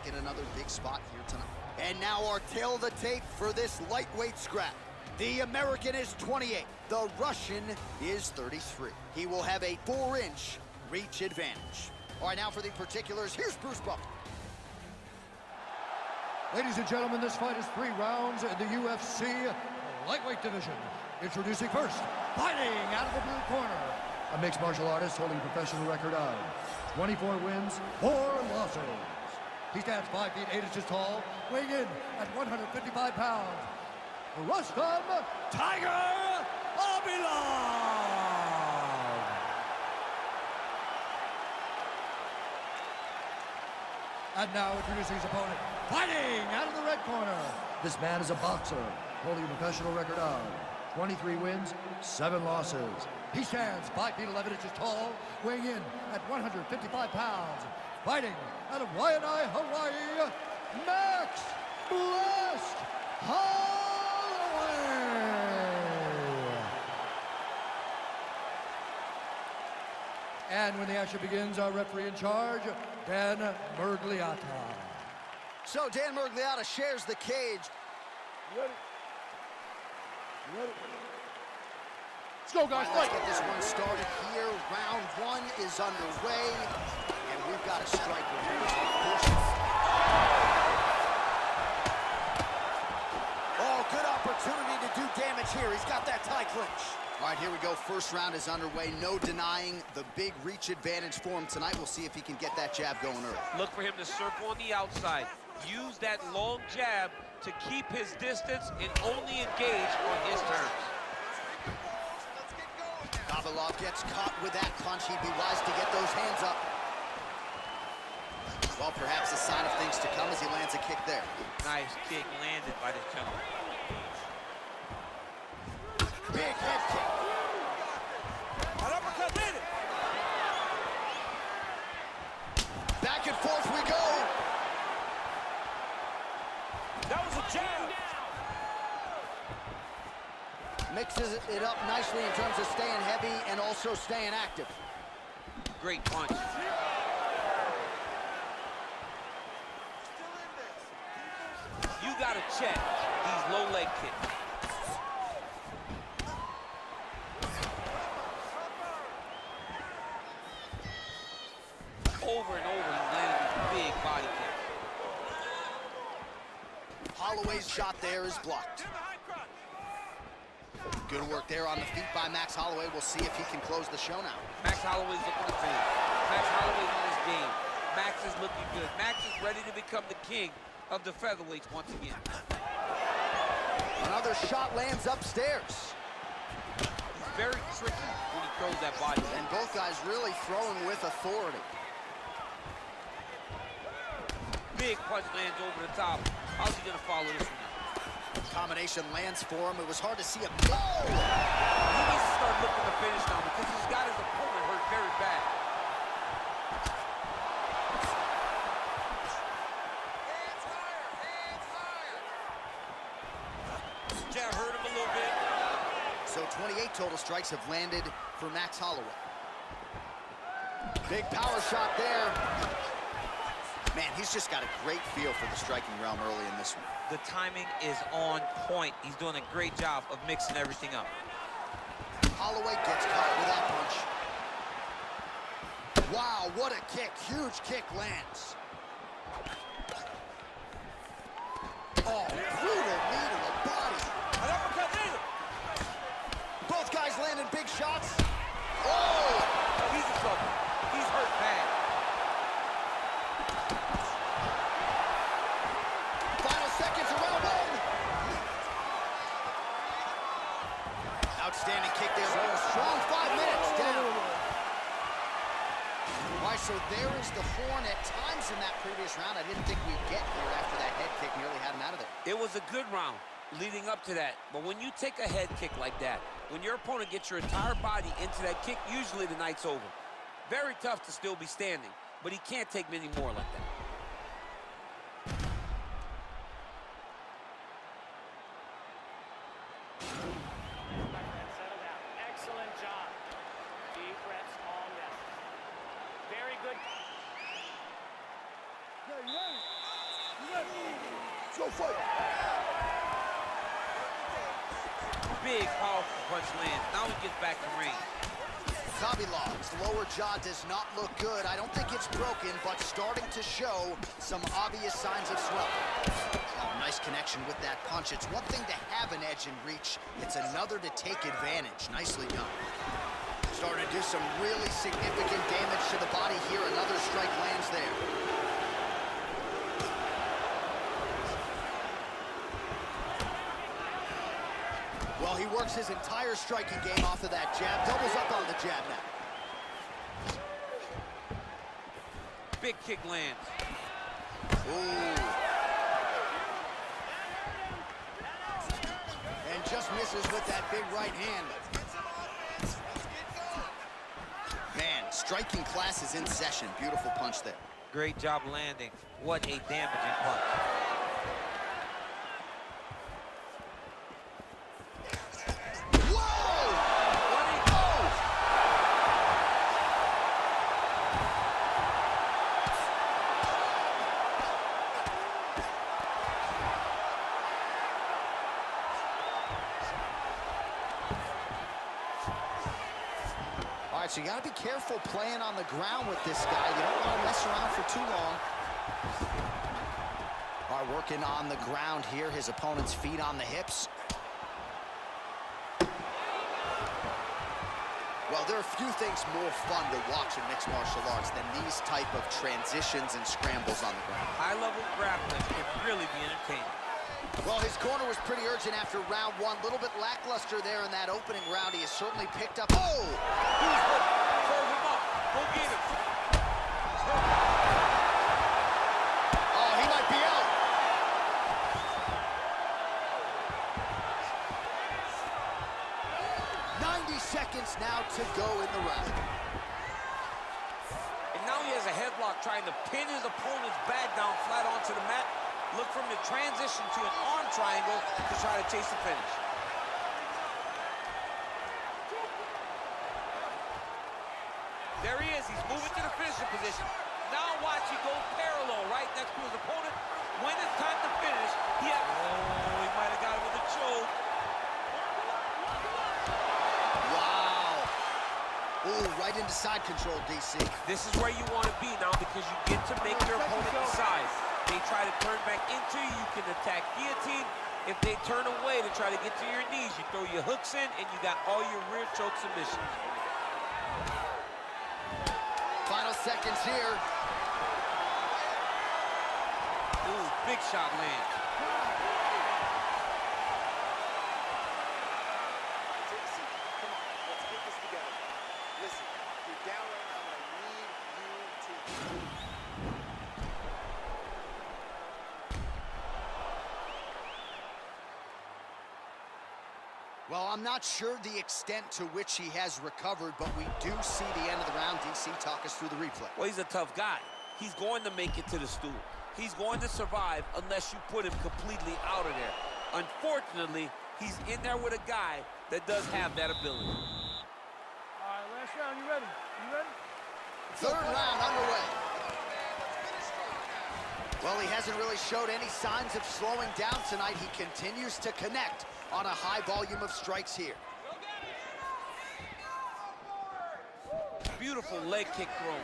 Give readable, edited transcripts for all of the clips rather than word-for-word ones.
back in another big spot here tonight. And now our tail of the tape for this lightweight scrap. The American is 28. The Russian is 33. He will have a 4-inch reach advantage. All right, now for the particulars, here's Bruce Buffer. Ladies and gentlemen, this fight is 3 rounds in the UFC lightweight division. Introducing first, fighting out of the blue corner, a mixed martial artist holding a professional record of 24 wins, 4 losses. He stands 5 feet 8 inches tall, weighing in at 155 pounds. Rustam Tiger Abilov. And now introducing his opponent, fighting out of the red corner. This man is a boxer, holding a professional record of 23 wins, 7 losses. He stands 5 feet 11 inches tall, weighing in at 155 pounds. Fighting out of Waianae, Hawaii, Max Blessed Holloway. And when the action begins, our referee in charge, Dan Murgliata. So Dan Murgliata shares the cage. Ready? Let's go, guys. Let's get this one started here. Round 1 is underway, and we've got a striker here. Oh, good opportunity to do damage here. He's got that tie clinch. All right, here we go. First round is underway. No denying the big reach advantage for him tonight. We'll see if he can get that jab going early. Look for him to circle on the outside. Use that long jab to keep his distance and only engage on his terms. Abilov gets caught with that punch. He'd be wise to get those hands up. Well, perhaps a sign of things to come as he lands a kick there. Nice kick landed by this gentleman. Big head kick. An uppercut landed. Back and forth we go. That was a jab. Mixes it up nicely in terms of staying heavy and also staying active. Great punch. You gotta check these low leg kicks. Over and over, he's landing these big body kicks. Holloway's shot there is blocked. Good work there on the feet by Max Holloway. We'll see if he can close the show now. Max Holloway's looking to finish. Max Holloway's on his game. Max is looking good. Max is ready to become the king of the featherweights once again. Another shot lands upstairs. He's very tricky when he throws that body. And both guys really throwing with authority. Big punch lands over the top. How's he gonna follow this one? Combination lands for him. It was hard to see him go. He needs to start looking to finish now because he's got his opponent hurt very bad. Hands higher. Jab hurt him a little bit. So 28 total strikes have landed for Max Holloway. Big power shot there. Man, he's just got a great feel for the striking realm early in this one. The timing is on point. He's doing a great job of mixing everything up. Holloway gets caught with that punch. Wow, what a kick. Huge kick lands. Oh, brutal knee to the body. An uppercut landed. Both guys landing big shots. Oh! He's in trouble. He's hurt bad. Final seconds of round 1. Outstanding kick there. A strong 5 minutes down. All right, so there is the horn at times in that previous round. I didn't think we'd get here after that head kick nearly had him out of there. It was a good round leading up to that. But when you take a head kick like that, when your opponent gets your entire body into that kick, usually the night's over. Very tough to still be standing, but he can't take many more like that. Settle down. Excellent job. Deep breaths, calm down. Very good. Yeah, Let's go fight. Big, powerful punch lands. Now he gets back in range. Kabilov's lower jaw does not look good. I don't think it's broken, but starting to show some obvious signs of swelling. Oh, nice connection with that punch. It's one thing to have an edge and reach. It's another to take advantage. Nicely done. Starting to do some really significant damage to the body here. Another strike lands there. Well, he works his entire striking game off of that jab. Doubles up on the jab now. Big kick lands. Ooh. And just misses with that big right hand. Man, striking class is in session. Beautiful punch there. Great job landing. What a damaging punch. All right, so you got to be careful playing on the ground with this guy. You don't want to mess around for too long. All right, working on the ground here. His opponent's feet on the hips. Well, there are few things more fun to watch in mixed martial arts than these type of transitions and scrambles on the ground. High-level grappling can really be entertaining. Well, his corner was pretty urgent after round one. A little bit lackluster there in that opening round. He has certainly picked up. Oh! Serve him up. Go get him. Oh, he might be out. Seconds now to go in the round. And now he has a headlock trying to pin his opponent's back down flat onto the mat. Look from the transition to an arm triangle to try to chase the finish. There he is. He's moving to the finishing position. Now watch, he go parallel right next to his opponent. When it's time to finish, he might have got him with a choke. Ooh, right into side control, DC. This is where you want to be now because you get to make your opponent decide. They try to turn back into you, you can attack guillotine. If they turn away to try to get to your knees, you throw your hooks in and you got all your rear choke submissions. Final seconds here. Ooh, big shot lands. Well, I'm not sure the extent to which he has recovered, but we do see the end of the round. DC, talk us through the replay. Well, he's a tough guy. He's going to make it to the stool. He's going to survive unless you put him completely out of there. Unfortunately, he's in there with a guy that does have that ability. All right, last round. You ready? You ready? Third round underway. Well, he hasn't really showed any signs of slowing down tonight. He continues to connect on a high volume of strikes here. Beautiful leg kick thrown.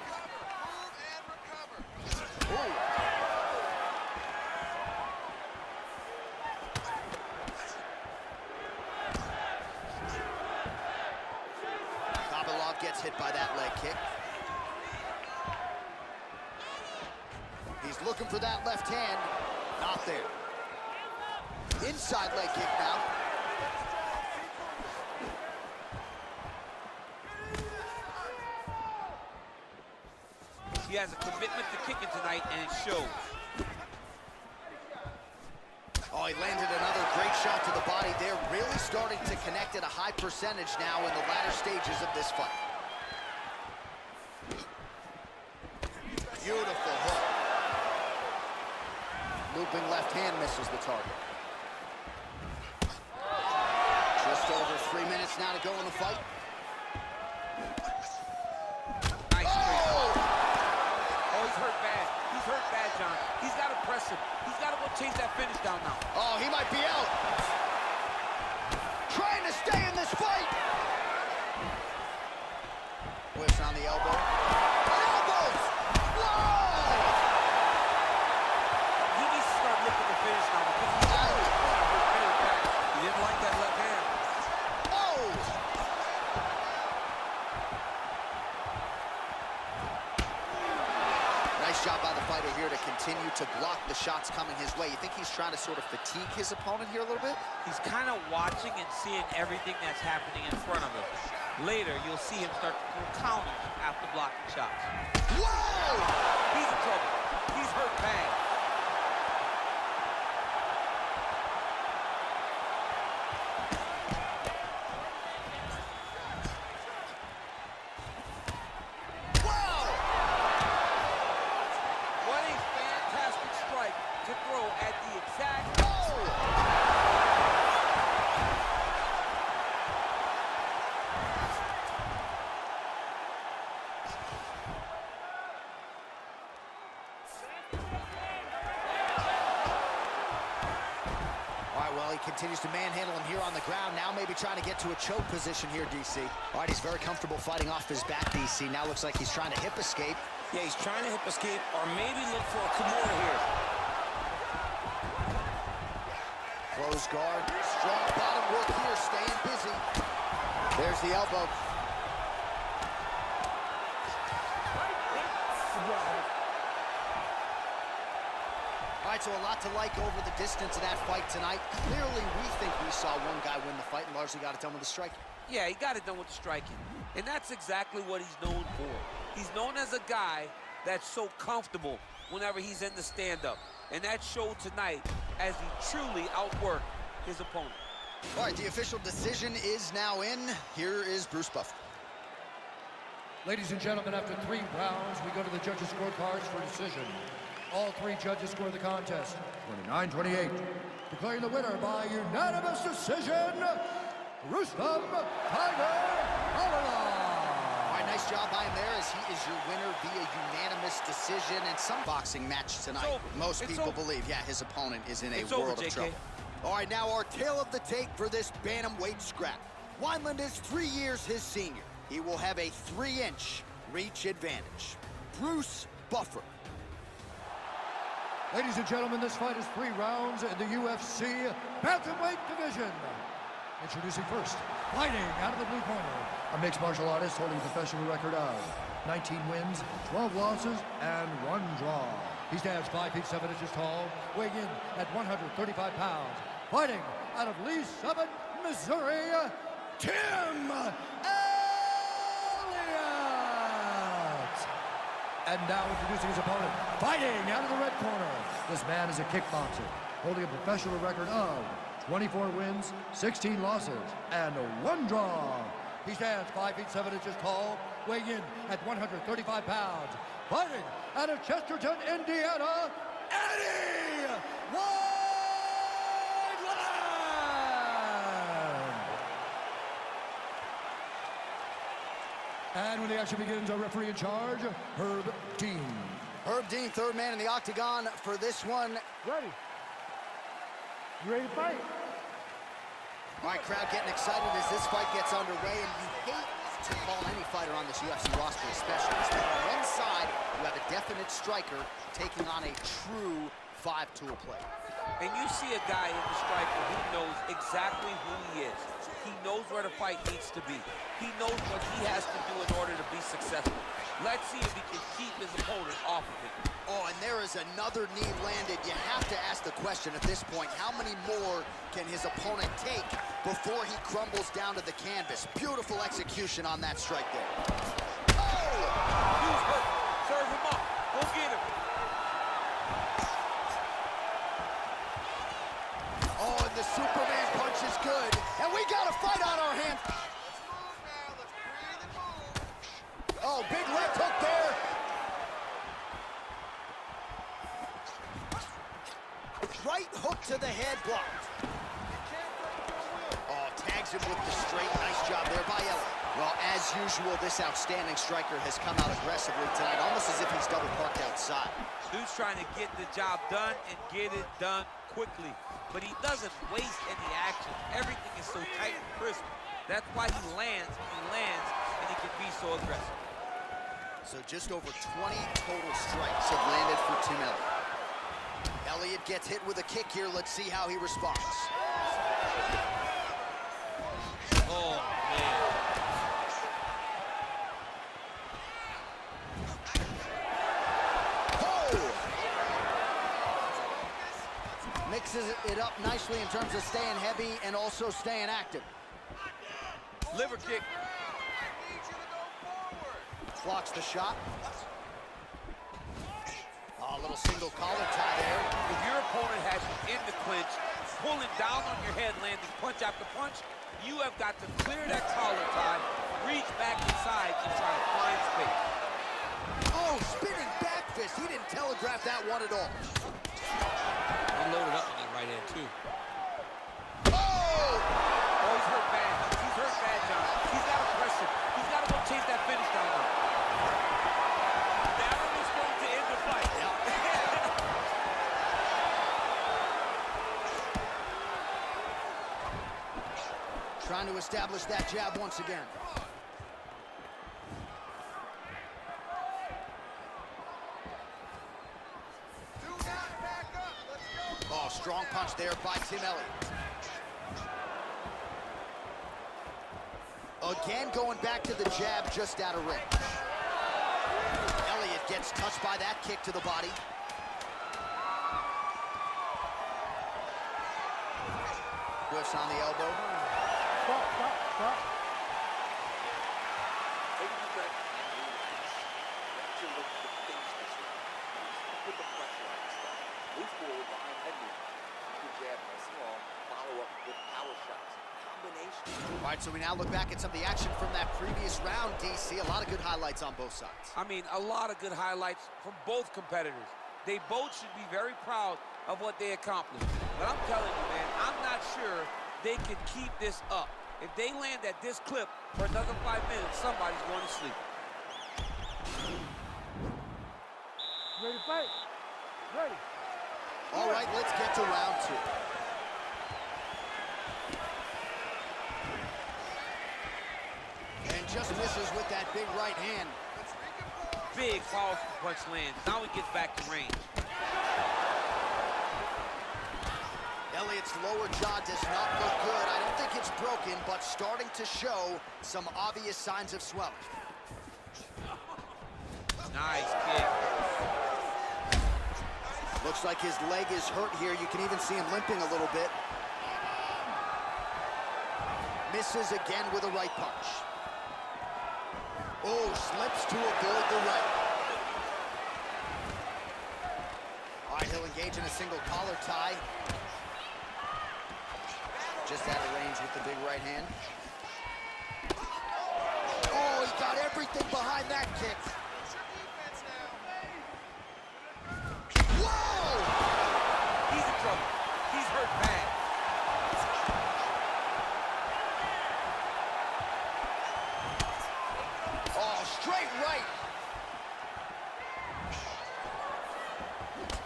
Ooh. Kabilov gets hit by that leg kick. He's looking for that left hand. Not there. Inside leg kick now. He has a commitment to kicking tonight, and it shows. Oh, he landed another great shot to the body there. Really starting to connect at a high percentage now in the latter stages of this fight. Beautiful hook. Looping left hand misses the target. Just over 3 minutes now to go in the fight. Nice straight. Oh, he's hurt bad. He's hurt bad, John. He's got to press him. He's got to go chase that finish down now. Oh, he might be out. Trying to stay in this fight. Whips on the elbow. Elbows! Whoa! He needs to start looking to finish now because he's out. Very bad. He didn't like that left hand. Oh! Nice job by the fighter here to continue to block the shots coming his way. You think he's trying to sort of fatigue his opponent here a little bit? He's kind of watching and seeing everything that's happening in front of him. Later, you'll see him start to throw counters after blocking shots. Whoa! He's in trouble. He's hurt bad. Whoa! What a fantastic strike to throw at the exact... Oh! Well, he continues to manhandle him here on the ground. Now maybe trying to get to a choke position here, DC. All right, he's very comfortable fighting off his back, DC. Now looks like he's trying to hip escape. Yeah, he's trying to hip escape or maybe look for a Kimura here. Close guard. Strong bottom work here, staying busy. There's the elbow. All right, so a lot to like over the distance of that fight tonight. Clearly, we think we saw one guy win the fight and largely got it done with the striking. Yeah, he got it done with the striking. And that's exactly what he's known for. He's known as a guy that's so comfortable whenever he's in the stand-up. And that showed tonight as he truly outworked his opponent. All right, the official decision is now in. Here is Bruce Buffer. Ladies and gentlemen, after 3 rounds, we go to the judges' scorecards for decision. All 3 judges score the contest 29-28. Declaring the winner by unanimous decision, Rustam Tiger Alala. All right, nice job by him there as he is your winner via unanimous decision in some boxing match tonight. Most people believe, yeah, his opponent is in a world of trouble. All right, now our tale of the tape for this bantamweight scrap. Wineland is 3 years his senior. He will have a 3-inch reach advantage. Bruce Buffer. Ladies and gentlemen, this fight is 3 rounds in the UFC bantamweight division. Introducing first, fighting out of the blue corner, a mixed martial artist holding a professional record of 19 wins, 12 losses, and 1 draw. He stands 5 feet 7 inches tall, weighing in at 135 pounds. Fighting out of Lee Summit, Missouri, Tim Elliott. And now introducing his opponent, fighting out of the red corner. This man is a kickboxer, holding a professional record of 24 wins, 16 losses, and 1 draw. He stands 5 feet 7 inches tall, weighing in at 135 pounds. Fighting out of Chesterton, Indiana, Eddie Wineland. And when the action begins, our referee in charge, Herb Dean. Herb Dean, 3rd man in the octagon for this one. Ready. You ready to fight? All right, crowd getting excited as this fight gets underway, and you hate to call any fighter on this UFC roster a specialist. But on one side, you have a definite striker taking on a true 5-tool player. And you see a guy in the striker who knows exactly who he is. He knows where the fight needs to be. He knows what he has to do in order to be successful. Let's see if he can keep his opponent off of him. Oh, and there is another knee landed. You have to ask the question at this point, how many more can his opponent take before he crumbles down to the canvas? Beautiful execution on that strike there. Oh! He's hurt. Serve him up. Go get him. Oh, and the Superman punch is good. And we got a fight on our hands. Oh, big left hook there. Right hook to the head blocked. Oh, tags him with the straight. Nice job there by Ella. Well, as usual, this outstanding striker has come out aggressively tonight, almost as if he's double parked outside. Dude's trying to get the job done and get it done quickly. But he doesn't waste any action. Everything is so tight and crisp. That's why he lands, and he can be so aggressive. So just over 20 total strikes have landed for Tim Elliott. Elliott gets hit with a kick here. Let's see how he responds. Oh, man. Mixes it up nicely in terms of staying heavy and also staying active. Liver kick. Blocks the shot. Oh, a little single collar tie there. If your opponent has you in the clinch, pulling down on your head, landing punch after punch, you have got to clear that collar tie, reach back inside and try to find space. Oh, spinning back fist. He didn't telegraph that one at all. He loaded up on that right hand, too. Oh! Oh, he's hurt bad. He's hurt bad, John. He's got to press it. He's got to go chase that finish down now. That one is going to end the fight. Trying to establish that jab once again. Oh, strong punch there by Tim Elliott. Again, going back to the jab just out of range. Elliott gets touched by that kick to the body. Whiffs on the elbow. Stop. Take a deep breath and relax. Let your look to finish this round. Put the pressure on this guy. Move forward behind head movement. Keep your jab nice and long. Follow up with power shots. Combination. All right, so we now look back at some of the action from that previous round, DC. A lot of good highlights on both sides. I mean, a lot of good highlights from both competitors. They both should be very proud of what they accomplished. But I'm telling you, man, I'm not sure they can keep this up. If they land at this clip for another 5 minutes, somebody's going to sleep. Ready to fight? Ready. All right, let's get to round two. And just misses with that big right hand. Big, powerful punch lands. Now he gets back to range. Elliott's lower jaw does not look good. I don't think it's broken, but starting to show some obvious signs of swelling. Nice kick. Looks like his leg is hurt here. You can even see him limping a little bit. Misses again with a right punch. Oh, slips to avoid the right. All right, he'll engage in a single collar tie. Just out of range with the big right hand. Oh, he got everything behind that kick. Whoa! He's in trouble. He's hurt bad. Oh, straight right.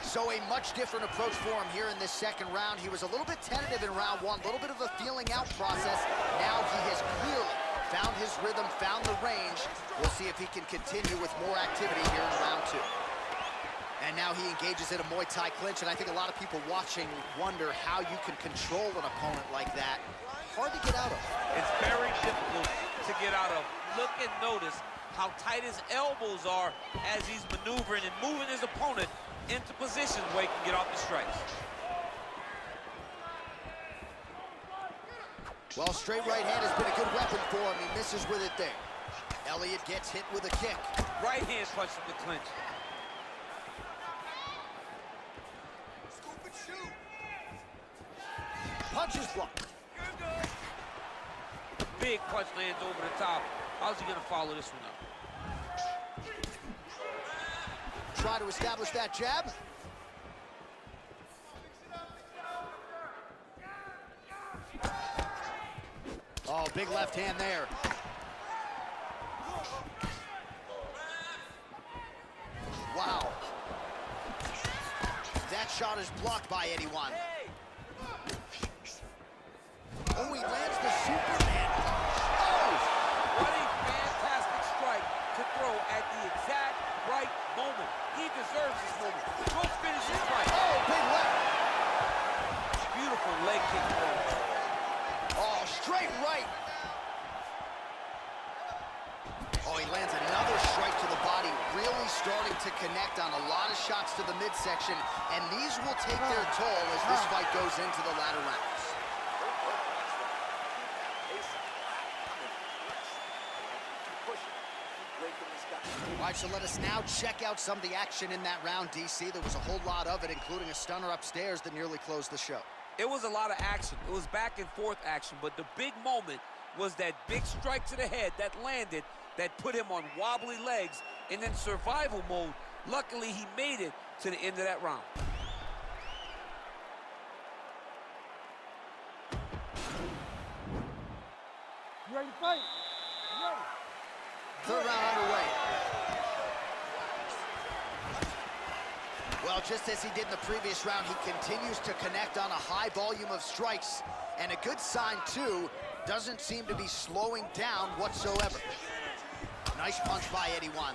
So a much different approach for him here in this second round. He was a little bit tentative in round one, a little bit of a feeling out process. Now he has clearly found his rhythm, found the range. We'll see if he can continue with more activity here in round two. And now he engages in a Muay Thai clinch, and I think a lot of people watching wonder how you can control an opponent like that. Hard to get out of. It's very difficult to get out of. Look and notice how tight his elbows are as he's maneuvering and moving his opponent into positions where he can get off the strikes. Well, straight right hand has been a good weapon for him. He misses with it there. Elliott gets hit with a kick. Right hand punch from the clinch. Punches blocked. Big punch lands over the top. How's he gonna follow this one up? Try to establish that jab. Oh, big left hand there. shot is blocked by Eddie Wan. Oh, he lands the Superman. Oh! What a fantastic strike to throw at the exact right moment. He deserves this moment. Go finish his fight. Oh, big left. Beautiful leg kick throw. Oh, straight right. Oh, he lands another strike to the body, really starting to connect on a lot of shots to the midsection, and these will take their toll as this fight goes into the latter rounds. All right, so let us now check out some of the action in that round, DC. There was a whole lot of it, including a stunner upstairs that nearly closed the show. It was a lot of action. It was back and forth action, but the big moment was that big strike to the head that landed, that put him on wobbly legs, and then survival mode. Luckily, he made it to the end of that round. You ready to fight? You ready? Third round underway. Well, just as he did in the previous round, he continues to connect on a high volume of strikes. And a good sign, too, doesn't seem to be slowing down whatsoever. Nice punch by Eddie Wan.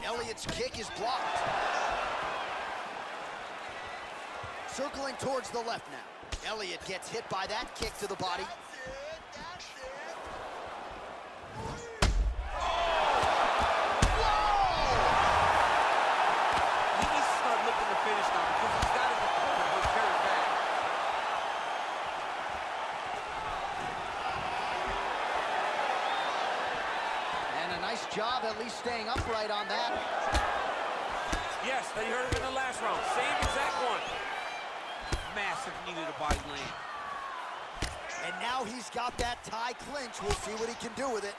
Elliott's kick is blocked. Circling towards the left now. Elliott gets hit by that kick to the body. Job at least staying upright on that. Yes, they heard him in the last round. Same exact one. Massive knee to the body land. And now he's got that Thai clinch. We'll see what he can do with it.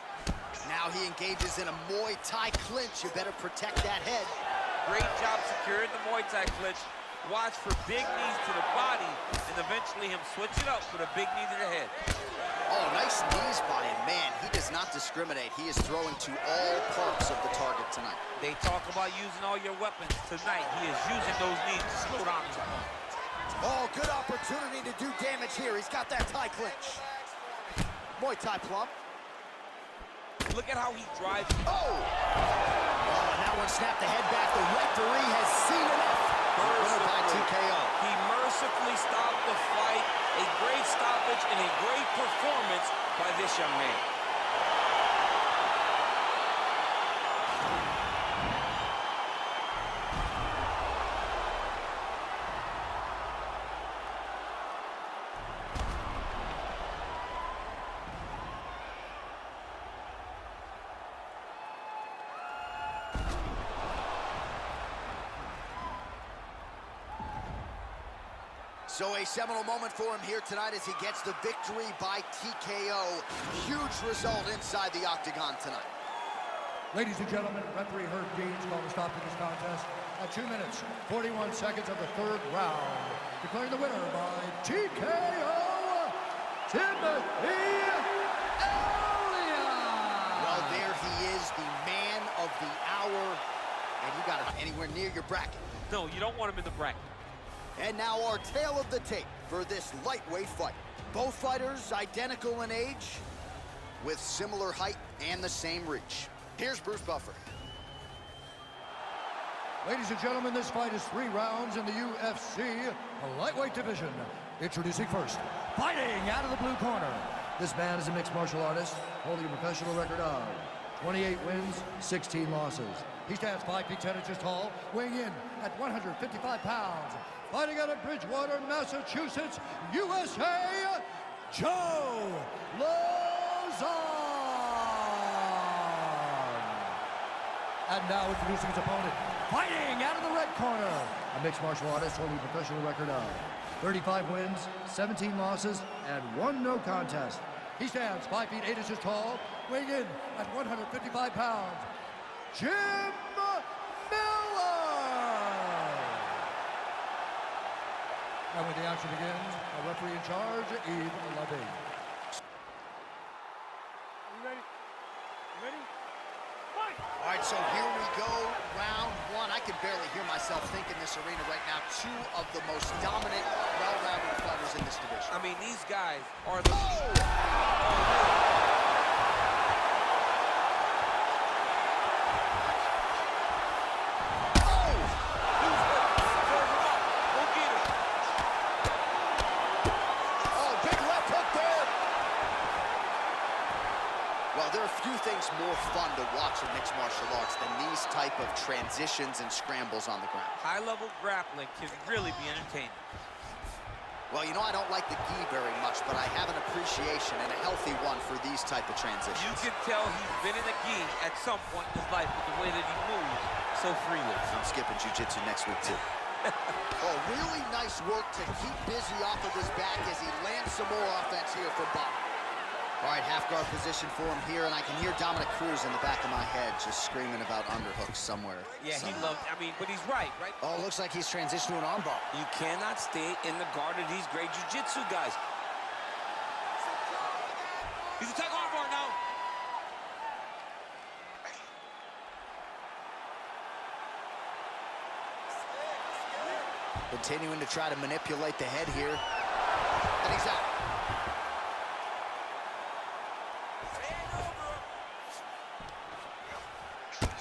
Now he engages in a Muay Thai clinch. You better protect that head. Great job securing the Muay Thai clinch. Watch for big knees to the body and eventually him switch it up with a big knee to the head. Oh, nice knees by him. Man, he does not discriminate. He is throwing to all parts of the target tonight. They talk about using all your weapons. Tonight, he is using those knees to slow down his opponent. Oh, good opportunity to do damage here. He's got that Thai clinch. Muay Thai plump. Look at how he drives. Oh! Oh, and that one snapped the head back. The referee has seen enough. Winner by TKO. He mercifully stopped the fight. A great stoppage and a great performance by this young man. So a seminal moment for him here tonight as he gets the victory by TKO. Huge result inside the octagon tonight. Ladies and gentlemen, referee Herb Dean's called a stop to this contest at 2 minutes, 41 seconds of the third round. Declaring the winner by TKO, Timothy Elliott. Well, there he is, the man of the hour. And you got him anywhere near your bracket. No, you don't want him in the bracket. And now our tale of the tape for this lightweight fight. Both fighters identical in age, with similar height and the same reach. Here's Bruce Buffer. Ladies and gentlemen, this fight is 3 rounds in the UFC lightweight division. Introducing first, fighting out of the blue corner. This man is a mixed martial artist, holding a professional record of 28 wins, 16 losses. He stands 5 feet 10 inches tall, weighing in at 155 pounds. Fighting out of Bridgewater, Massachusetts, USA, Joe Lozon. And now introducing his opponent, fighting out of the red corner, a mixed martial artist holding a professional record of 35 wins, 17 losses, and 1 no contest. He stands 5 feet 8 inches tall, weighing in at 155 pounds, Jim Miller. And when the action begins, a referee in charge, Yves Levy. You ready? You ready? All right, so here we go, round one. I can barely hear myself think in this arena right now. Two of the most dominant, well-rounded fighters in this division. I mean, these guys are the... There are few things more fun to watch in mixed martial arts than these type of transitions and scrambles on the ground. High-level grappling can really be entertaining. Well, you know, I don't like the gi very much, but I have an appreciation and a healthy one for these type of transitions. You can tell he's been in a gi at some point in his life with the way that he moves so freely. I'm skipping jiu-jitsu next week, too. Oh, really nice work to keep busy off of his back as he lands some more offense here for Bob. All right, half guard position for him here, and I can hear Dominic Cruz in the back of my head just screaming about underhooks somewhere. Yeah, he loves, I mean, but he's right? Oh, looks like he's transitioned to an armbar. You cannot stay in the guard of these great jiu-jitsu guys. He's attacking armbar now. Continuing to try to manipulate the head here. And he's out.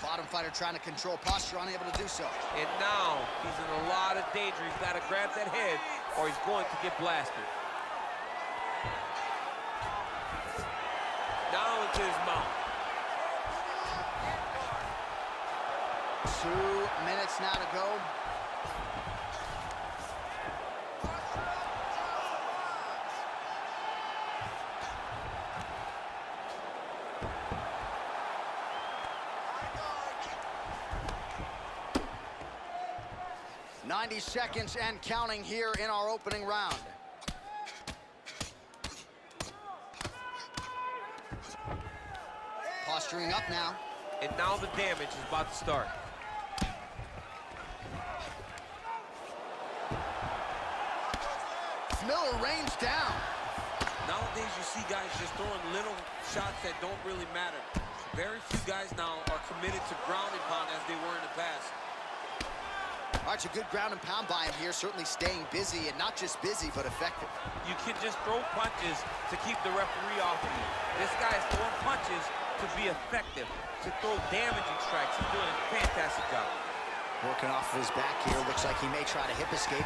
Bottom fighter trying to control posture, unable to do so. And now he's in a lot of danger. He's got to grab that head or he's going to get blasted. Now into his mouth. 2 minutes now to go. .90 seconds and counting here in our opening round. Posturing up now. And now the damage is about to start. Miller rains down. Nowadays, you see guys just throwing little shots that don't really matter. Very few guys now are committed to ground and pound as they were in the past. All right, so good ground and pound by him here, certainly staying busy, and not just busy, but effective. You can just throw punches to keep the referee off of you. This guy is throwing punches to be effective, to throw damaging strikes. He's doing a fantastic job. Working off of his back here, looks like he may try to hip escape.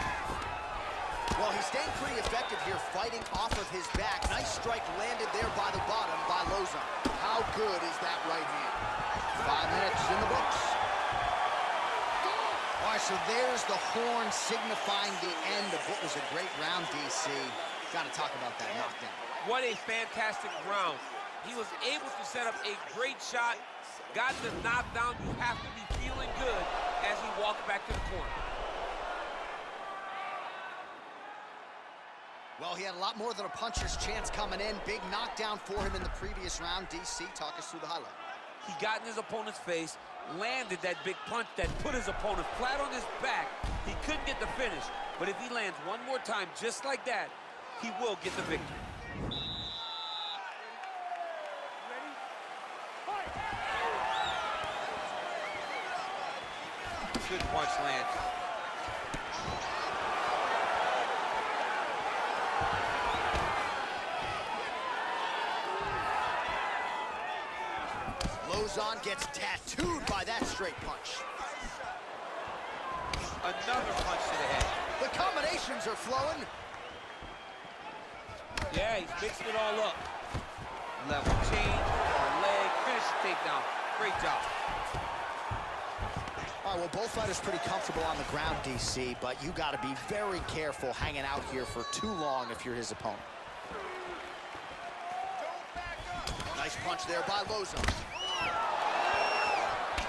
Well, he's staying pretty effective here, fighting off of his back. Nice strike landed there by the bottom by Lozon. How good is that right hand? 5 minutes in the books. All right, so there's the horn signifying the end of what was a great round, DC. Got to talk about that knockdown. What a fantastic round. He was able to set up a great shot, got the knockdown. You have to be feeling good as he walked back to the corner. Well, he had a lot more than a puncher's chance coming in. Big knockdown for him in the previous round. DC, talk us through the highlight. He got in his opponent's face, landed that big punch that put his opponent flat on his back. He couldn't get the finish, but if he lands one more time just like that, he will get the victory. Good punch land. Lozon gets tattooed by that straight punch. Another punch to the head. The combinations are flowing. Yeah, he's mixing it all up. Level change, or leg, finish the takedown. Great job. All right, well, both fighters pretty comfortable on the ground, DC, but you got to be very careful hanging out here for too long if you're his opponent. Nice punch there by Lozon.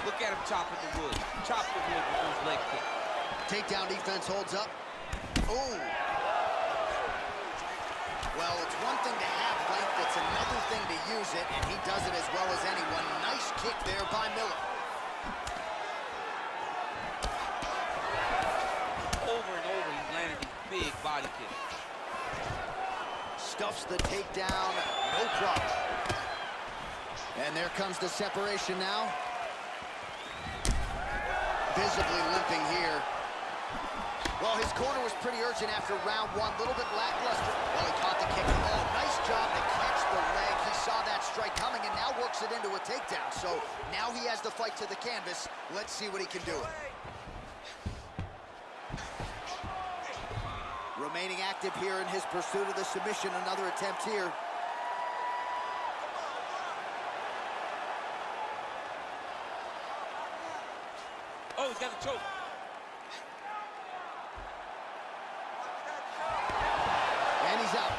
Look at him chopping the wood. Chop the wood with those leg kicks. Takedown defense holds up. Oh. Well, it's one thing to have length, it's another thing to use it, and he does it as well as anyone. Nice kick there by Miller. Over and over, he's landing these big body kicks. Stuffs the takedown, no problem. And there comes the separation now. visibly limping here. Well, his corner was pretty urgent after round one, a little bit lackluster. Well, he caught the kick. Oh, nice job to catch the leg. He saw that strike coming and now works it into a takedown. So now he has the fight to the canvas. Let's see what he can do. Remaining active here in his pursuit of the submission. Another attempt here. Oh, he's got the choke. And he's out.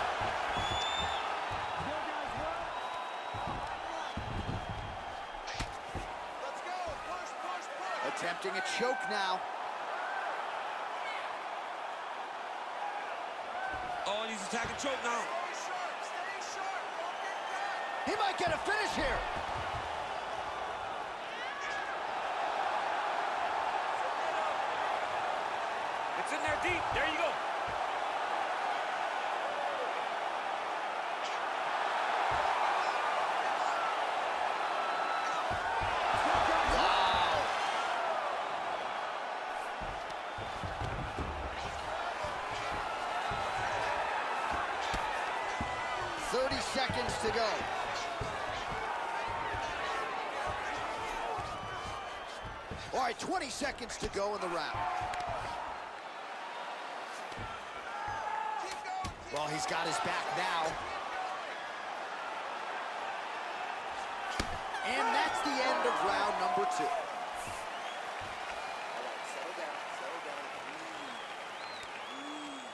Let's go. Push, push, push. Attempting a choke now. Oh, and he's attacking choke now. Stay sharp, stay sharp. Don't get caught. He might get a finish here. It's in there deep. There you go. Wow. "30 seconds to go." All right, 20 seconds to go in the round. Well, he's got his back now. And that's the end of round number 2. All right, settle down, settle down. Breathe,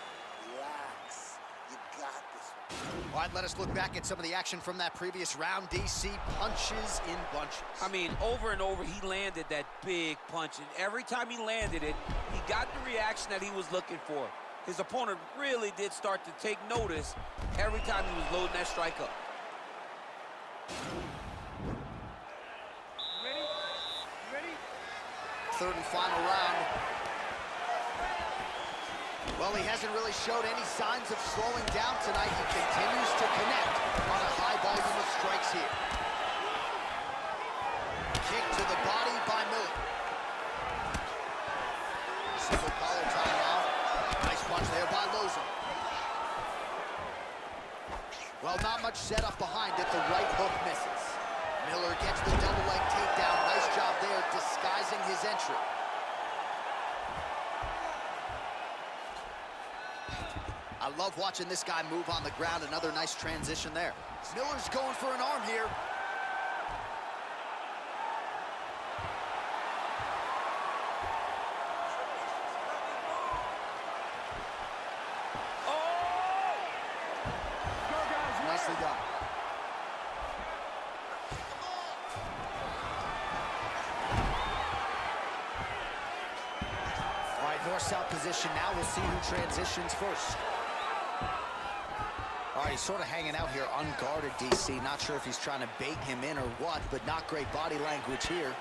relax. You got this one. All right, let us look back at some of the action from that previous round. DC punches in bunches. I mean, over and over, he landed that big punch. And every time he landed it, he got the reaction that he was looking for. His opponent really did start to take notice every time he was loading that strike up. Ready? Ready? Third and final round. Well, he hasn't really showed any signs of slowing down tonight. He continues to connect on a high volume of strikes here. Kick to the body by Miller. Single collar tie now. Nice punch there by Loza. Well, not much set up behind it. The right hook misses. Miller gets the double leg takedown. Nice job there disguising his entry. I love watching this guy move on the ground. Another nice transition there. Miller's going for an arm here. Go, guys. Nicely done. All right, north-south position now. We'll see who transitions first. All right, he's sort of hanging out here unguarded, DC. Not sure if he's trying to bait him in or what, but not great body language here.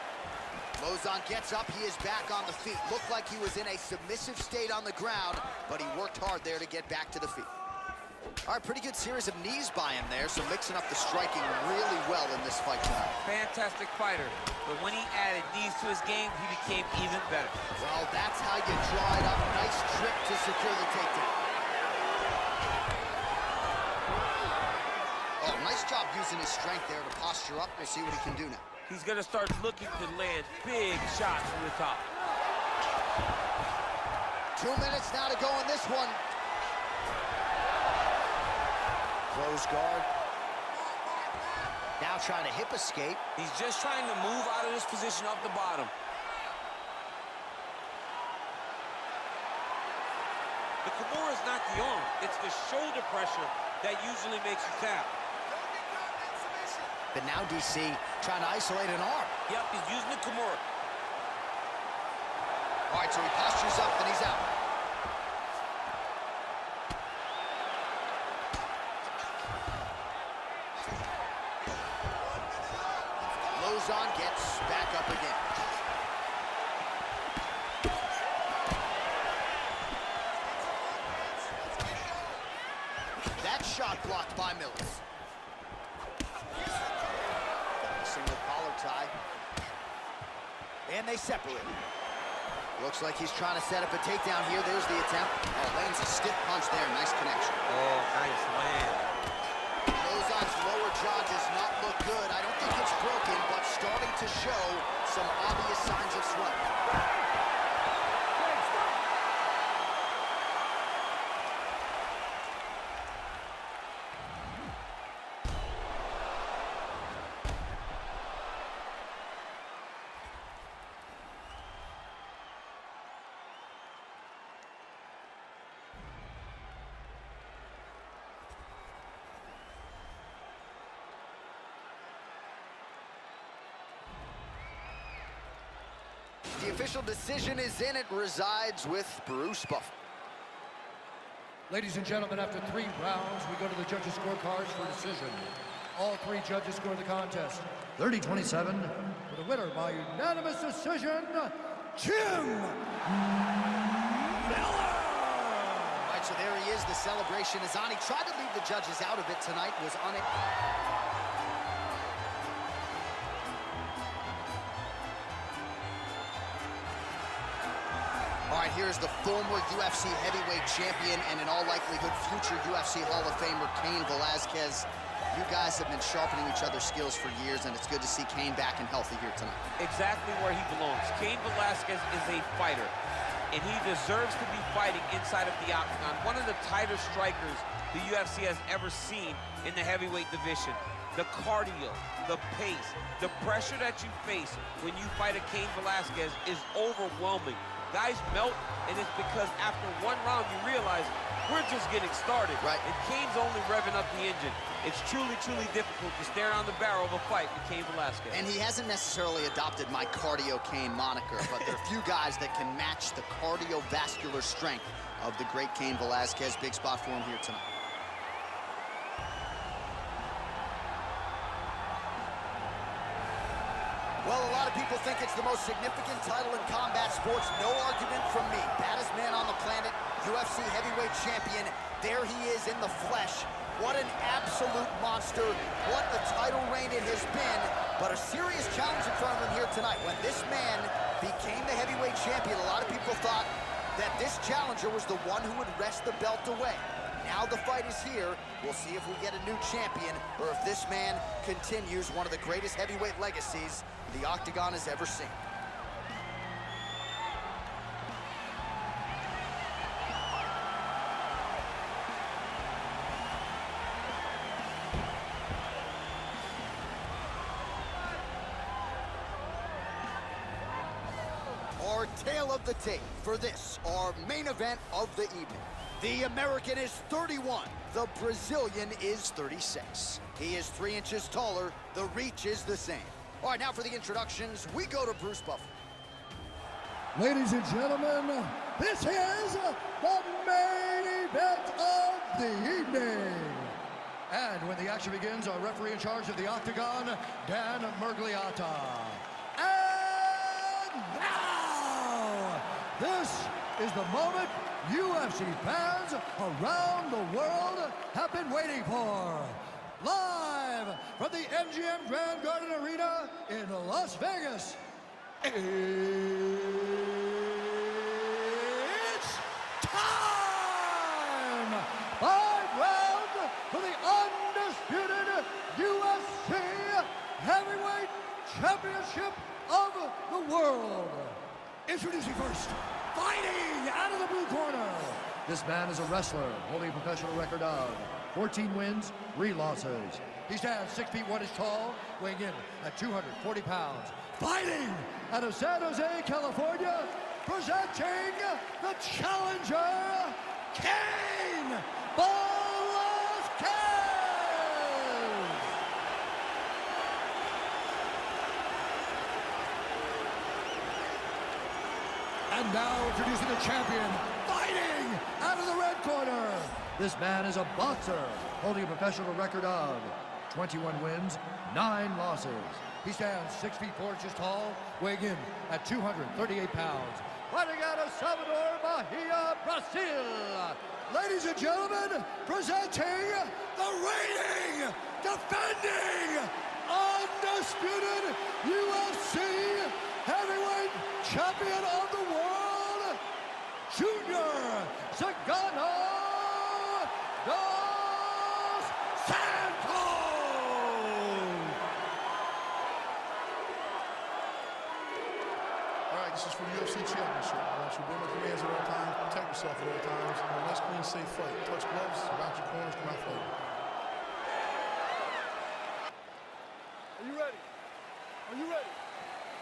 Lozon gets up. He is back on the feet. Looked like he was in a submissive state on the ground, but he worked hard there to get back to the feet. All right, pretty good series of knees by him there, so mixing up the striking really well in this fight tonight. Fantastic fighter, but when he added knees to his game, he became even better. Well, that's how you draw it up. Nice trip to secure the takedown. Oh, nice job using his strength there to posture up. We'll see what he can do now. He's going to start looking to land big shots from the top. 2 minutes now to go in this one. Close guard. Now trying to hip escape. He's just trying to move out of this position off the bottom. The Kimura is not the arm. It's the shoulder pressure that usually makes you tap. But now DC trying to isolate an arm. Yep, he's using the Kimura. All right, so he postures up, then he's out. Lozon gets back up again. That shot blocked by Mills. Single collar tie. And they separate. Looks like he's trying to set up a takedown here. There's the attempt. Oh, lands a stiff punch there. Nice connection. Oh, nice land. Lozon's lower jaw does not look good. I don't think it's broken, but starting to show some obvious signs of swelling. The official decision is in. It resides with Bruce Buffer. Ladies and gentlemen, after 3 rounds, we go to the judges' scorecards for decision. All 3 judges scored the contest 30-27 for the winner by unanimous decision, Jim Miller. All right, so there he is. The celebration is on. He tried to leave the judges out of it tonight, was unable. All right, here's the former UFC heavyweight champion and in all likelihood future UFC Hall of Famer, Cain Velasquez. You guys have been sharpening each other's skills for years, and it's good to see Cain back and healthy here tonight. Exactly where he belongs. Cain Velasquez is a fighter, and he deserves to be fighting inside of the octagon. One of the tighter strikers the UFC has ever seen in the heavyweight division. The cardio, the pace, the pressure that you face when you fight a Cain Velasquez is overwhelming. Guys melt, and it's because after 1 round you realize we're just getting started. Right. And Cain's only revving up the engine. It's truly, truly difficult to stare down the barrel of a fight with Cain Velasquez. And he hasn't necessarily adopted my Cardio Cain moniker, but there are few guys that can match the cardiovascular strength of the great Cain Velasquez. Big spot for him here tonight. Well, a lot of people think it's the most significant title in combat sports. No argument from me. Baddest man on the planet, UFC heavyweight champion. There he is in the flesh. What an absolute monster. What a title reign it has been. But a serious challenge in front of him here tonight. When this man became the heavyweight champion, a lot of people thought that this challenger was the one who would wrest the belt away. Now the fight is here. We'll see if we get a new champion or if this man continues one of the greatest heavyweight legacies the Octagon has ever seen. Our tale of the tape for this, our main event of the evening. The American is 31. The Brazilian is 36. He is 3 inches taller. The reach is the same. All right, now for the introductions, we go to Bruce Buffer. Ladies and gentlemen, this is the main event of the evening. And when the action begins, our referee in charge of the Octagon, Dan Murgliata. And now, this is the moment UFC fans around the world have been waiting for. Live from the MGM Grand Garden Arena in Las Vegas, it's time! 5 rounds for the undisputed UFC Heavyweight Championship of the world. Introducing first, fighting out of the blue corner. This man is a wrestler holding a professional record of 14 wins, 3 losses. He stands 6 feet 1 inch tall, weighing in at 240 pounds. Fighting out of San Jose, California, presenting the challenger, Cain Velasquez! And now introducing the champion, fighting out of the red corner. This man is a boxer, holding a professional record of 21 wins, 9 losses. He stands 6 feet 4 inches tall, weighing in at 238 pounds. Fighting out of Salvador Bahia, Brazil. Ladies and gentlemen, presenting the reigning, defending, undisputed UFC heavyweight champion of the world, All right, this is for the UFC Championship. I want you to obey my commands at all times, protect yourself at all times, and a nice, clean, safe fight. Touch gloves, surround your corners, come out fighting. Are you ready? Are you ready?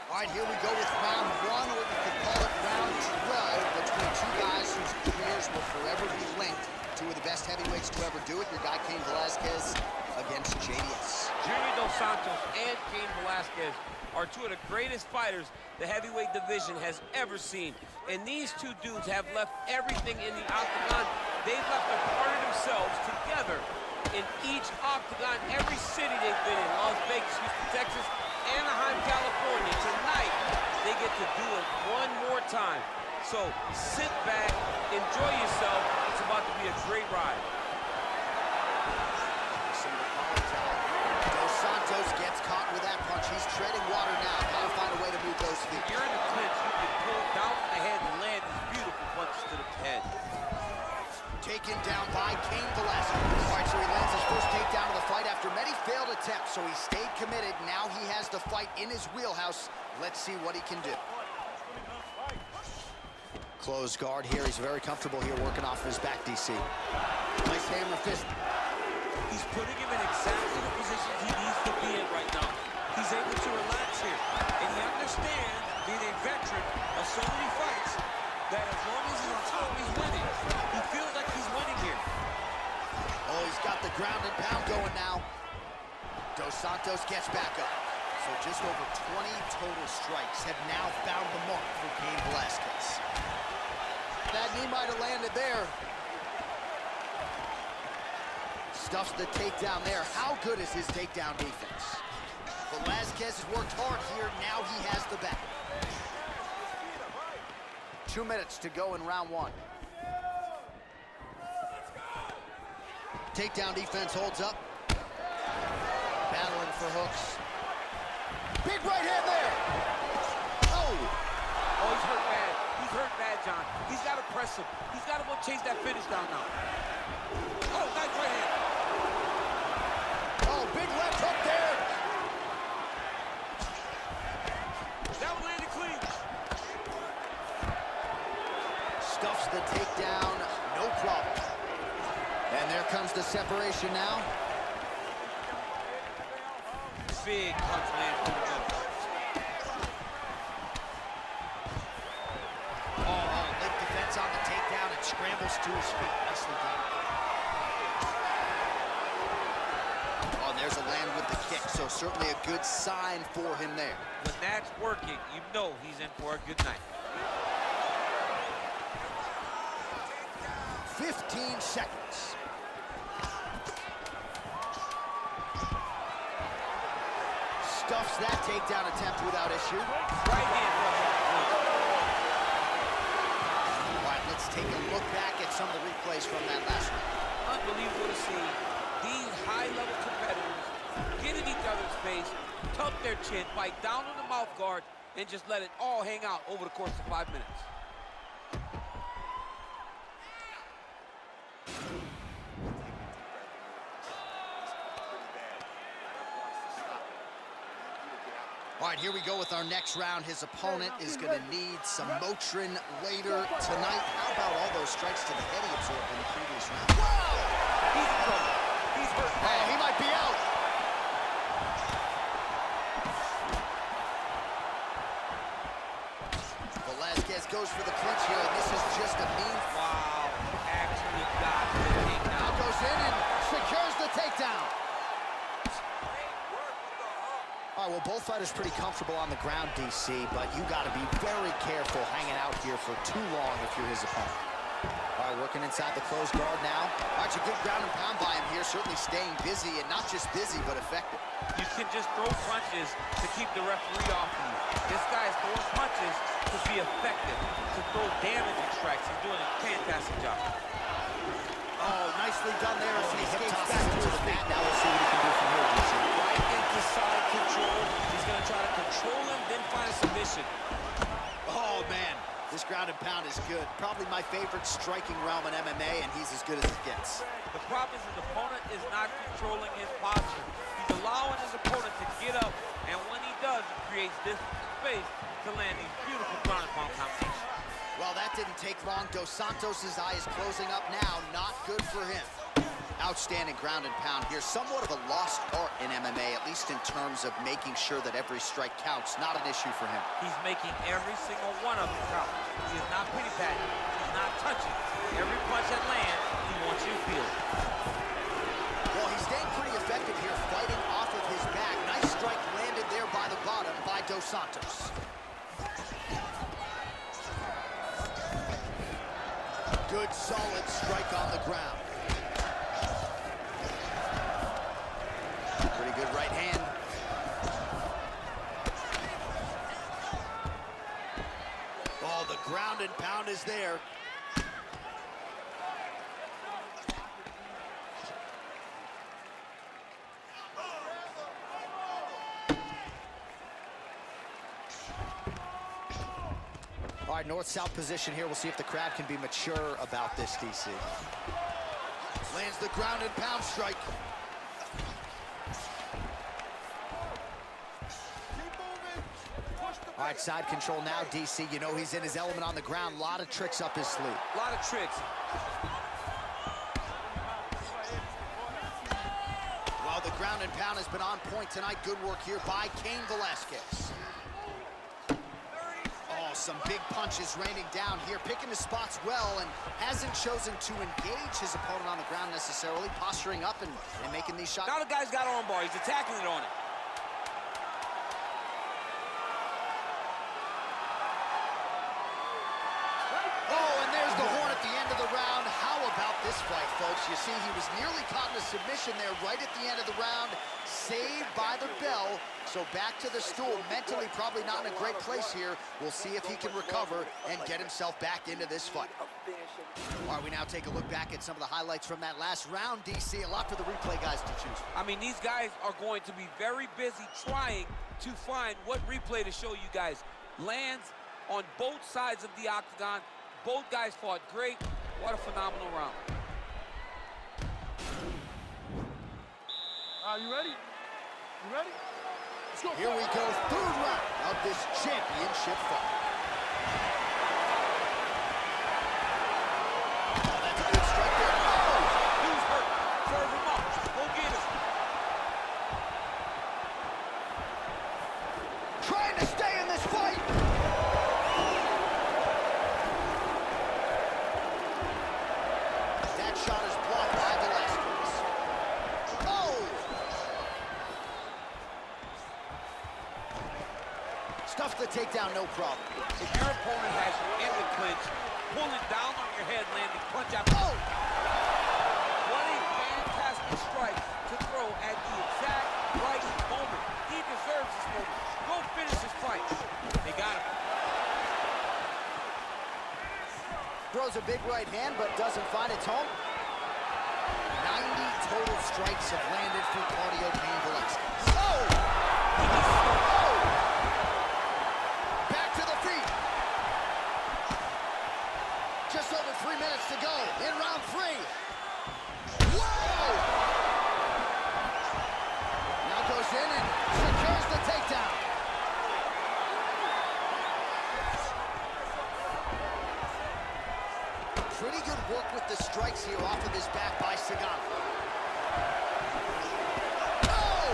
All right, here we go with round one, or we could call it round 12, between two guys whose careers will forever be linked. Two of the best heavyweights to ever do it. Your guy, Cain Velasquez, against JDS. Junior Dos Santos and Cain Velasquez are two of the greatest fighters the heavyweight division has ever seen. And these two dudes have left everything in the octagon. They've left a part of themselves together in each octagon, every city they've been in, Las Vegas, Houston, Texas, Anaheim, California. Tonight, they get to do it one more time. So sit back, enjoy yourself. It's about to be a great ride. Dos Santos gets caught with that punch. He's treading water now. Gotta find a way to move those feet. If you're in the clinch, you can pull down on the head and land these beautiful punches to the head. Taken down by Cain Velasquez. All right, so he lands his first takedown of the fight after many failed attempts, so he stayed committed. Now he has the fight in his wheelhouse. Let's see what he can do. Closed guard here. He's very comfortable here working off his back, DC. Nice hammer fist. He's putting him in exactly the position he needs to be in right now. He's able to relax here. And he understands, being a veteran of so many fights, that as long as he's on top, he's winning. He feels like he's winning here. Oh, he's got the ground and pound going now. Dos Santos gets back up. So just over 20 total strikes have now found the mark for Cain Velasquez. That knee might have landed there. Stuffs the takedown there. How good is his takedown defense? Velasquez has worked hard here. Now he has the back. 2 minutes to go in round one. Takedown defense holds up. Battling for hooks. Big right hand there. Oh. Oh, he's hurt bad. He's hurt bad, John. He's got to press him. He's got to go chase that finish down now. Oh, nice right hand. Oh, big left hook there. That one landed clean. Stuffs the takedown, no problem. And there comes the separation now. Big punch land from the middle. Oh, lip defense on the takedown and scrambles to his feet. Nicely done. Oh, and there's a land with the kick, so certainly a good sign for him there. When that's working, you know he's in for a good night. 15 seconds. Stuffs that takedown attempt without issue. Right hand. All right, let's take a look back at some of the replays from that last round. Unbelievable to see these high-level competitors get in each other's face, tuck their chin, bite down on the mouth guard, and just let it all hang out over the course of 5 minutes. All right, here we go with our next round. His opponent is going to need some Motrin later tonight. How about all those strikes to the head he absorbed in the previous round? Wow! He's in trouble. He's hurt bad. Oh, he might be out. Velasquez goes for the clinch here, and this is just a mean... Wow, actually got the takedown. Now goes in and secures the takedown. All right, well, both fighters pretty comfortable on the ground, DC, but you got to be very careful hanging out here for too long if you're his opponent. All right, working inside the closed guard now. All right, it's a good ground and pound by him here, certainly staying busy, and not just busy, but effective. You can just throw punches to keep the referee off you. This guy is throwing punches to be effective, to throw damaging strikes. He's doing a fantastic job. Oh, nicely done there as he escapes back to his feet. Now we'll see what he can do from here, DC. Right into side control. He's going to try to control him, then find a submission. Oh, man. This ground and pound is good. Probably my favorite striking realm in MMA, and he's as good as it gets. The problem is his opponent is not controlling his posture. He's allowing his opponent to get up And when he does, it creates this space to land these beautiful ground and pound combinations. Well, that didn't take long. Dos Santos' eye is closing up now. Not good for him. Outstanding ground and pound here. Somewhat of a lost art in MMA, at least in terms of making sure that every strike counts. Not an issue for him. He's making every single one of them count. He is not pity-patting. He's not touching. Every punch that lands, he wants you to feel it. Well, he's staying pretty effective here, fighting off of his back. Nice strike landed there by the bottom by Dos Santos. Good, solid strike on the ground. Pretty good right hand. Oh, the ground and pound is there. All right, north-south position here. We'll see if the crowd can be mature about this, DC. Lands the ground and pound strike. All right, side control now, DC. You know he's in his element on the ground. A lot of tricks up his sleeve. A lot of tricks. Well, the ground and pound has been on point tonight. Good work here by Cain Velasquez. Oh, some big punches raining down here, picking his spots well, and hasn't chosen to engage his opponent on the ground necessarily, posturing up and making these shots. Now the guy's got arm bar. He's attacking it on it. Oh, and there's the horn at the end of the round. How about this fight, folks? You see, he was nearly caught in a submission there right at the end of the round, saved by the bell. So back to the stool, mentally probably not in a great place here. We'll see if he can recover and get himself back into this fight. All right, we now take a look back at some of the highlights from that last round, DC. A lot for the replay guys to choose from. I mean, these guys are going to be very busy trying to find what replay to show you guys. Lands on both sides of the octagon. Both guys fought great. What a phenomenal round. You ready? You ready? Let's go. Here we go, third round of this championship fight. Oh, that's a good strike there. Oh! He's hurt. Serve him up. Go get him. Trying to stay in this fight. That shot is blocked by Velasquez. Oh! Stuffs the takedown, no problem. If your opponent has you in the clinch, pulling down on your head, landing punch after. Oh! What a fantastic strike to throw at the exact right moment. He deserves this moment. Go finish this fight. They got him. Throws a big right hand, but doesn't find its home. 90 total strikes have landed for Cardio Cain Velasquez. Oh! Oh! Back to the feet. Just over 3 minutes to go in round 3. Whoa! Now goes in and secures the takedown. Pretty good work with the strikes here off of his back by Sagan. Oh!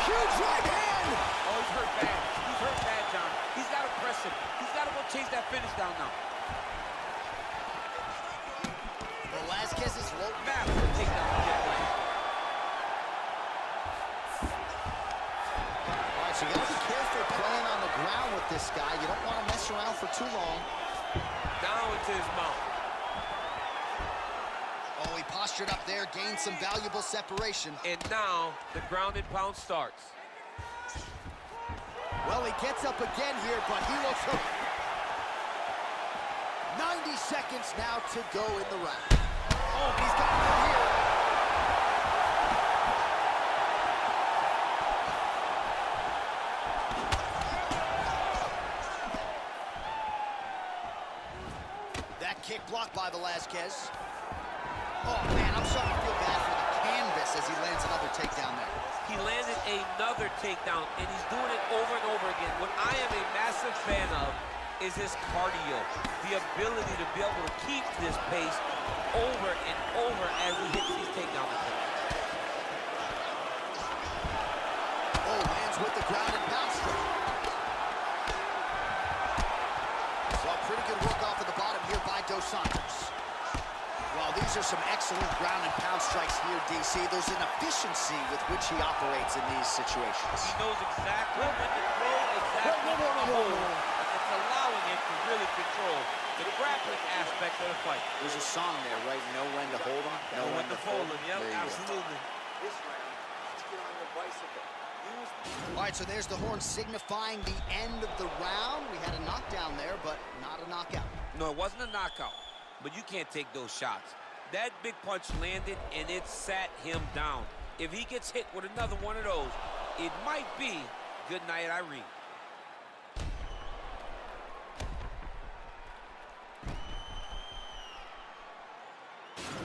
Huge right hand! Oh, he's hurt bad. He's hurt bad, John. He's got to press him. He's got to go chase that finish down now. Velasquez is low. Massive takedown from Jet Lang. All right, so you got to be careful playing on the ground with this guy. You don't want to mess around for too long. Down into his mouth. Oh, he postured up there, gained some valuable separation. And now the ground and pound starts. Well, he gets up again here, but he looks up. 90 seconds now to go in the round. Oh, he's got one here. That kick blocked by Velasquez. Oh, man, I'm starting to feel bad for the canvas pass as he lands another takedown there. He landed another takedown, and he's doing it over and over again. What I am a massive fan of is his cardio, the ability to be able to keep this pace over and over as he hits these takedown attempts. Oh, lands with the ground and pound strike. Saw pretty good work off of the bottom here by Dos Santos. Well, these are some excellent ground and pound strikes here, DC. There's an efficiency with which he operates in these situations. He knows exactly when to throw, exactly when to hold. It's allowing him to really control the grappling aspect of the fight. There's a song there, right? Know when to hold him, Know when to fold him. Yep, absolutely. This round, let's get on your bicycle. All right, so there's the horn signifying the end of the round. We had a knockdown there, but not a knockout. No, it wasn't a knockout, but you can't take those shots. That big punch landed, and it sat him down. If he gets hit with another one of those, it might be good night, Irene.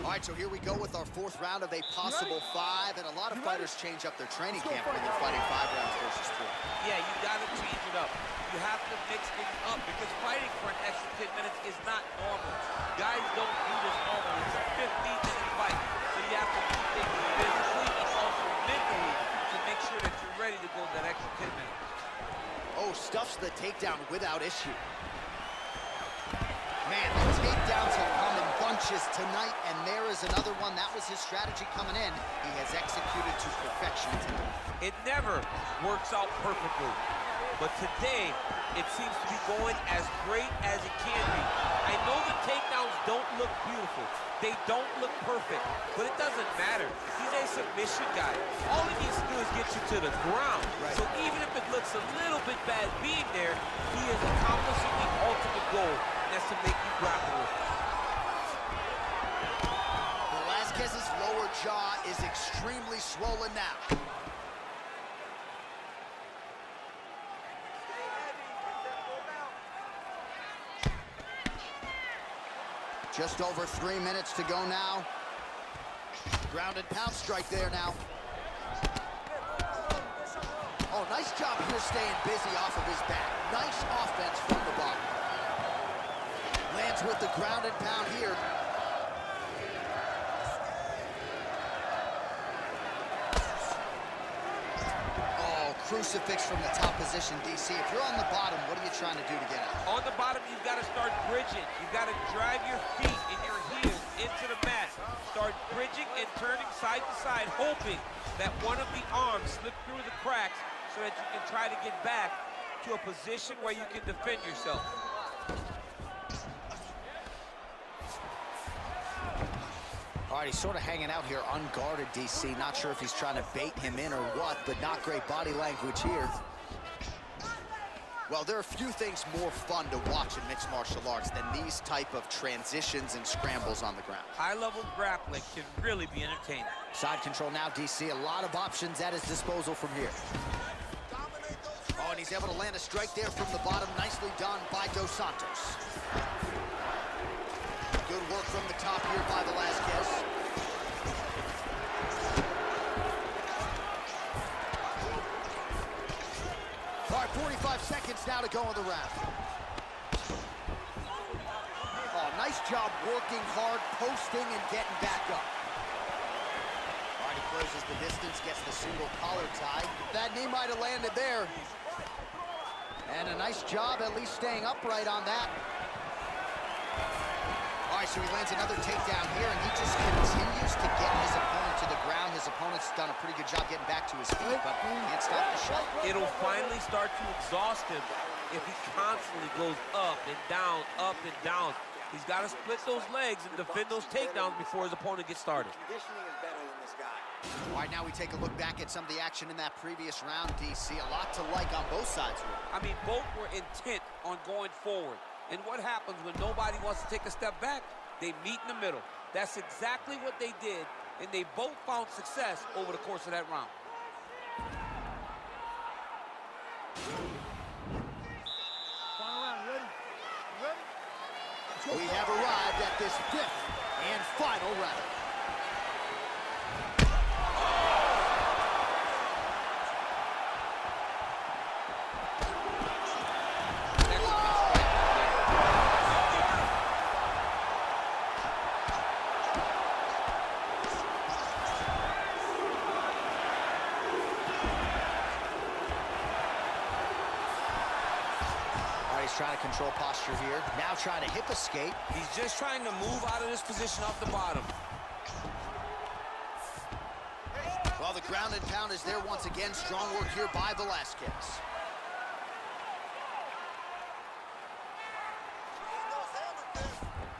All right, so here we go with our fourth round of a possible 5, and a lot of fighters change up their training camp when they're fighting 5 rounds versus 4. Yeah, you got to change it up. You have to mix things up because fighting for an extra 10 minutes is not normal. Guys don't do this normally. It's a 15-minute fight, so you have to do things physically and also mentally to make sure that you're ready to go that extra 10 minutes. Oh, stuffs the takedown without issue. Man, the takedowns have come in bunches tonight, and there is another one. That was his strategy coming in. He has executed to perfection tonight. It never works out perfectly, but today it seems to be going as great as it can be. I know the takedowns don't look beautiful. They don't look perfect, but it doesn't matter. He's a submission guy. All he needs to do is get you to the ground. Right. So even if it looks a little bit bad being there, he is accomplishing the ultimate goal, and that's to make you grapple with it. Velasquez's lower jaw is extremely swollen now. Just over 3 minutes to go now. Ground and pound strike there now. Oh, nice job here staying busy off of his back. Nice offense from the bottom. Lands with the ground and pound here. Crucifix from the top position, DC. If you're on the bottom, what are you trying to do to get out? On the bottom, you've got to start bridging. You've got to drive your feet and your heels into the mat. Start bridging and turning side to side, hoping that one of the arms slip through the cracks so that you can try to get back to a position where you can defend yourself. All right, he's sort of hanging out here unguarded, DC. Not sure if he's trying to bait him in or what, but not great body language here. Well, there are few things more fun to watch in mixed martial arts than these type of transitions and scrambles on the ground. High-level grappling can really be entertaining. Side control now, DC. A lot of options at his disposal from here. Oh, and he's able to land a strike there from the bottom. Nicely done by Dos Santos. Good work from the top here by Velasquez. All right, 45 seconds now to go in the round. Oh, nice job working hard, posting, and getting back up. All right, he closes the distance, gets the single collar tie. That knee might have landed there. And a nice job at least staying upright on that. All right, so he lands another takedown here, and he just continues to get his opponent to the ground. His opponent's done a pretty good job getting back to his feet, but can't stop the shot. It'll finally start to exhaust him if he constantly goes up and down, up and down. He's got to split those legs and defend those takedowns before his opponent gets started. Conditioning is better than this guy. All right, now we take a look back at some of the action in that previous round, DC. A lot to like on both sides. I mean, both were intent on going forward. And what happens when nobody wants to take a step back? They meet in the middle. That's exactly what they did, and they both found success over the course of that round. Final round, you ready? You ready? We have arrived at this fifth and final round. trying to control posture here. Now trying to hip escape. He's just trying to move out of this position off the bottom. Well, the ground and pound is there once again. Strong work here by Velasquez.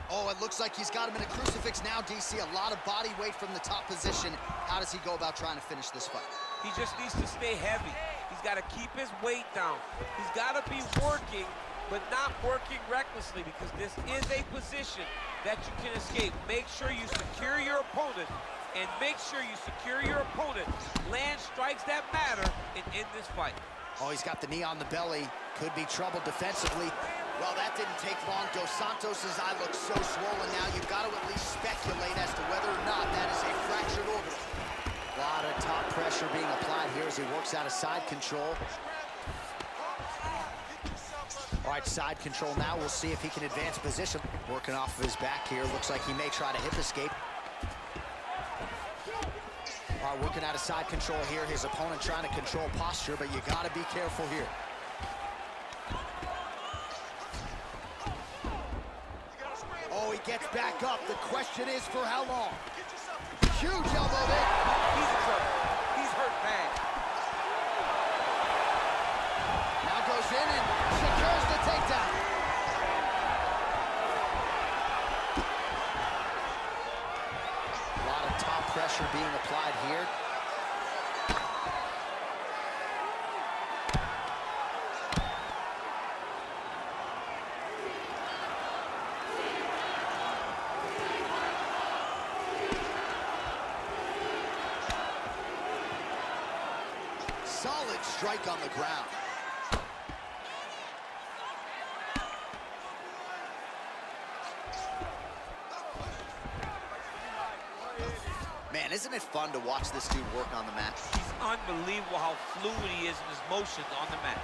Oh, it looks like he's got him in a crucifix now, DC. A lot of body weight from the top position. How does he go about trying to finish this fight? He just needs to stay heavy. He's got to keep his weight down. He's got to be working, but not working recklessly, because this is a position that you can escape. Make sure you secure your opponent, and make sure you secure your opponent. Land strikes that matter and end this fight. Oh, he's got the knee on the belly. Could be trouble defensively. Well, that didn't take long. Dos Santos' eye looks so swollen now. You've got to at least speculate as to whether or not that is a fractured orbital. A lot of top pressure being applied here as he works out of side control. All right, side control now. We'll see if he can advance position. Working off of his back here. Looks like he may try to hip escape. All right, working out of side control here. His opponent trying to control posture, but you got to be careful here. Oh, he gets back up. The question is for how long? Huge elbow there. He's in trouble. He's hurt bad. Now goes in and secures the takedown. A lot of top pressure being applied here. Solid strike on the ground. Man, isn't it fun to watch this dude work on the mat? He's unbelievable how fluid he is in his motions on the mat.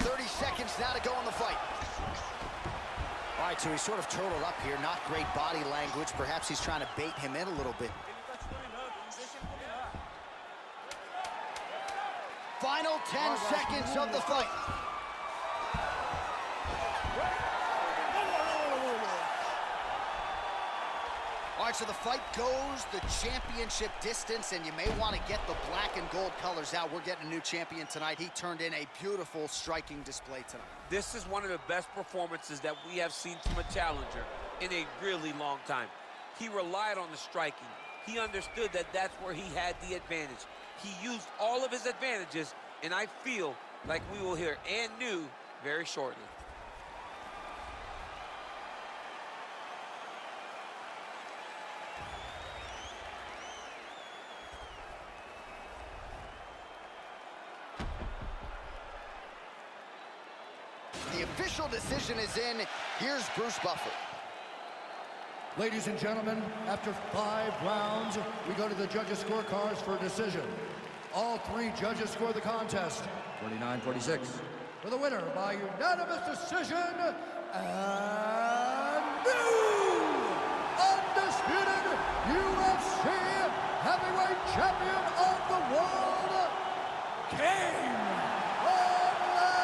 30 seconds now to go in the fight. All right, so he's sort of turtled up here. Not great body language. Perhaps he's trying to bait him in a little bit. Final 10 seconds of the fight. All right, so the fight goes the championship distance, and you may want to get the black and gold colors out. We're getting a new champion tonight. He turned in a beautiful striking display tonight. This is one of the best performances that we have seen from a challenger in a really long time. He relied on the striking. He understood that that's where he had the advantage. He used all of his advantages, and I feel like we will hear and new very shortly. The official decision is in. Here's Bruce Buffer. Ladies and gentlemen, after 5 rounds, we go to the judges' scorecards for a decision. All 3 judges score the contest, 49-46. For the winner by unanimous decision, and new undisputed UFC heavyweight champion of the world, Cain Velasquez.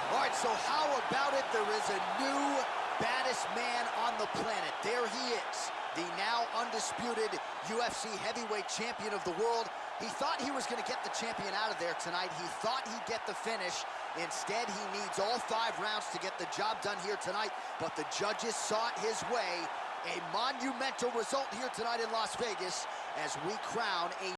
All right, so how about it? There is a new baddest man on the planet. There he is, the now undisputed UFC heavyweight champion of the world. He thought he was going to get the champion out of there tonight. He thought he'd get the finish. Instead, he needs all 5 rounds to get the job done here tonight, but the judges saw it his way. A monumental result here tonight in Las Vegas as we crown a